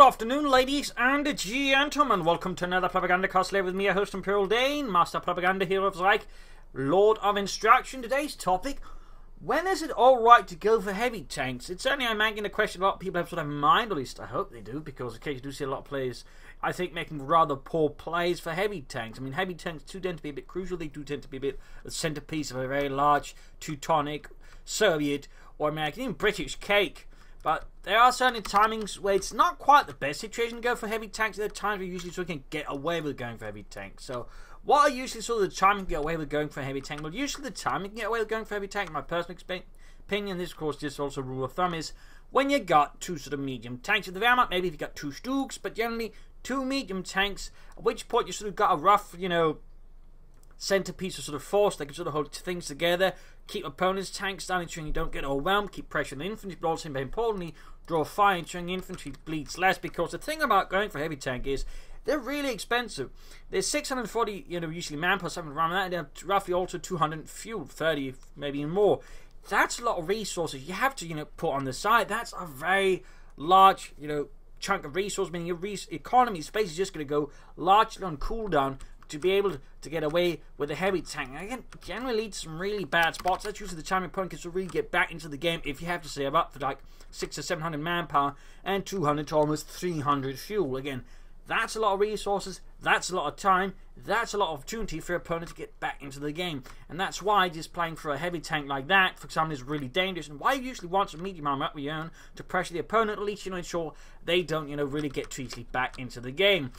afternoon, ladies and gentlemen. Welcome to another Propagandacast. Lehr with me, your host, Imperial Dane, Master Propaganda Hero of Reich, Lord of Instruction. Today's topic: when is it alright to go for heavy tanks? It's certainly, I'm making a question a lot of people have sort of in mind, or at least I hope they do, because occasionally you do see a lot of players, I think, making rather poor plays for heavy tanks. I mean, heavy tanks do tend to be a bit crucial. They do tend to be a bit the centerpiece of a very large Teutonic, Soviet, or American, even British cake. But there are certain timings where it's not quite the best situation to go for heavy tanks. There are times where you usually sort of can get away with going for heavy tanks. So, what are usually sort of the time you can get away with going for a heavy tank? Well, usually the time you can get away with going for a heavy tank, in my personal opinion, this of course just also rule of thumb, is when you got two sort of medium tanks. At the Wehrmacht, maybe if you got two Stugs, but generally two medium tanks, at which point you sort of got a rough, centerpiece of sort of force that can sort of hold things together, keep opponents' tanks down, ensuring you don't get overwhelmed, keep pressure on the infantry, but also, very importantly, draw fire, ensuring the infantry bleeds less. Because the thing about going for a heavy tank is they're really expensive. There's 640, usually manpower, something around that, and they're roughly also 200 fuel, 30, maybe even more. That's a lot of resources you have to, put on the side. That's a very large, chunk of resource, meaning your economy space is just going to go largely on cooldown to be able to get away with a heavy tank. Again, generally leads to some really bad spots. That's usually the time your opponent can really get back into the game if you have to save up for like 600 or 700 manpower and 200 to almost 300 fuel. Again, that's a lot of resources, that's a lot of time, that's a lot of opportunity for your opponent to get back into the game. And that's why just playing for a heavy tank like that, for example, is really dangerous, and why you usually want some medium armor up your own to pressure the opponent, at least, ensure they don't, really get too easily back into the game.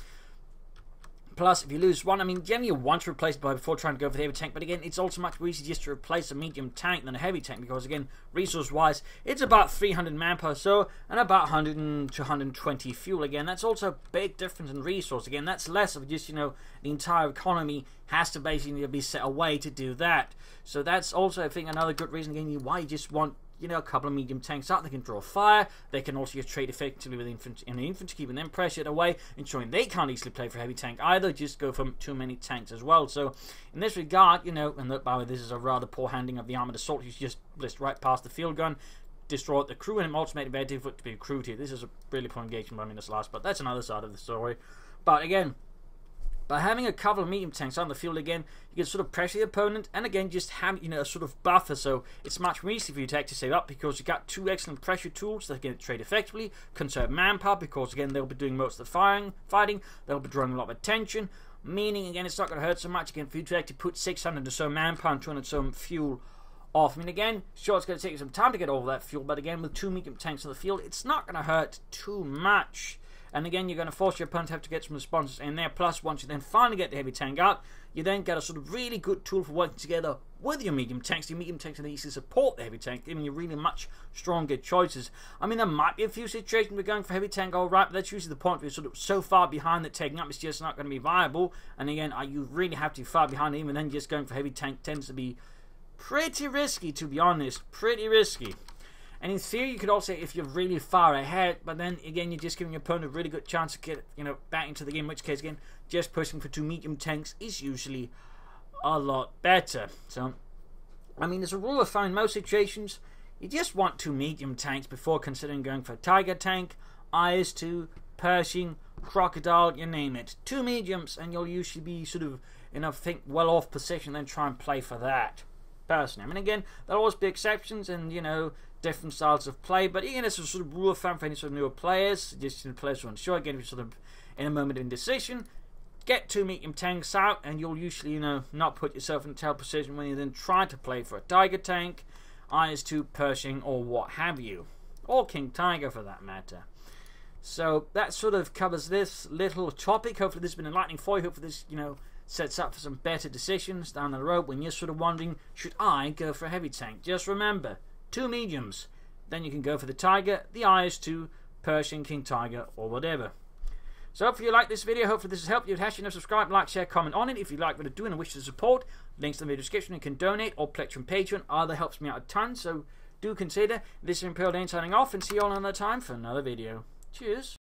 Plus, if you lose one, I mean, generally you want to replace it before trying to go for the heavy tank, but again, it's also much easier just to replace a medium tank than a heavy tank, because again, resource-wise, it's about 300 manpower or so, and about 100 to 120 fuel. Again, that's also a big difference in resource. Again, that's less of just, the entire economy has to basically be set away to do that. So that's also, I think, another good reason, again, why you just want a couple of medium tanks out. They can draw fire. They can also just trade effectively with the infantry, keeping them pressured away, ensuring they can't easily play for heavy tank either. Just go for too many tanks as well. So in this regard, and look, by the way, this is a rather poor handling of the armored assault. You just blist right past the field gun, destroy the crew, and ultimately very difficult to be recruited here. This is a really poor engagement by this last, but that's another side of the story. But again, by having a couple of medium tanks on the field, again, you can sort of pressure the opponent, and again, just have, a sort of buffer, so it's much more easy for you to actually save up, because you've got two excellent pressure tools that can trade effectively, conserve manpower, because again, they'll be doing most of the fighting, they'll be drawing a lot of attention, meaning, again, it's not going to hurt so much, again, for you to actually put 600 or so manpower and 200 or so fuel off. I mean, again, sure, it's going to take you some time to get all that fuel, but again, with two medium tanks on the field, it's not going to hurt too much. And again, you're going to force your opponent to have to get some responses in there. Plus, once you then finally get the heavy tank out, you then get a sort of really good tool for working together with your medium tanks. Your medium tanks can easily support the heavy tank, giving you really much stronger choices. I mean, there might be a few situations where going for heavy tank all right, but that's usually the point where you're sort of so far behind that taking up is just not going to be viable. And again, you really have to be far behind, even then just going for heavy tank tends to be pretty risky, to be honest. Pretty risky. And in theory, you could also, if you're really far ahead, but then again, you're just giving your opponent a really good chance to get, back into the game, in which case, again, just pushing for two medium tanks is usually a lot better. So, I mean, as a rule of thumb, in most situations, you just want two medium tanks before considering going for a Tiger tank, IS-2, Pershing, Crocodile, you name it. Two mediums, and you'll usually be sort of in a well-off position, then try and play for that. Personally, I mean, again, there'll always be exceptions, and different styles of play, but again, it's a sort of rule of thumb for any sort of newer players, just players who are unsure. Again, if you're sort of in a moment of indecision, get two medium tanks out, and you'll usually, not put yourself in a terrible position when you then try to play for a Tiger tank, IS-2, Pershing, or what have you, or King Tiger for that matter. So that sort of covers this little topic. Hopefully this has been enlightening for you. Hopefully this, sets up for some better decisions down the road when you're sort of wondering, should I go for a heavy tank? Just remember, two mediums, then you can go for the Tiger, the IS-2, Pershing, King Tiger, or whatever. So hopefully you like this video. Hopefully this has helped you. Subscribe, like, share, comment on it. If you like what I'm doing and wish to support, links in the video description. You can donate or pledge from Patreon. Either helps me out a ton, so do consider. This is Imperial Dane signing off, and see you all another time for another video. Cheers.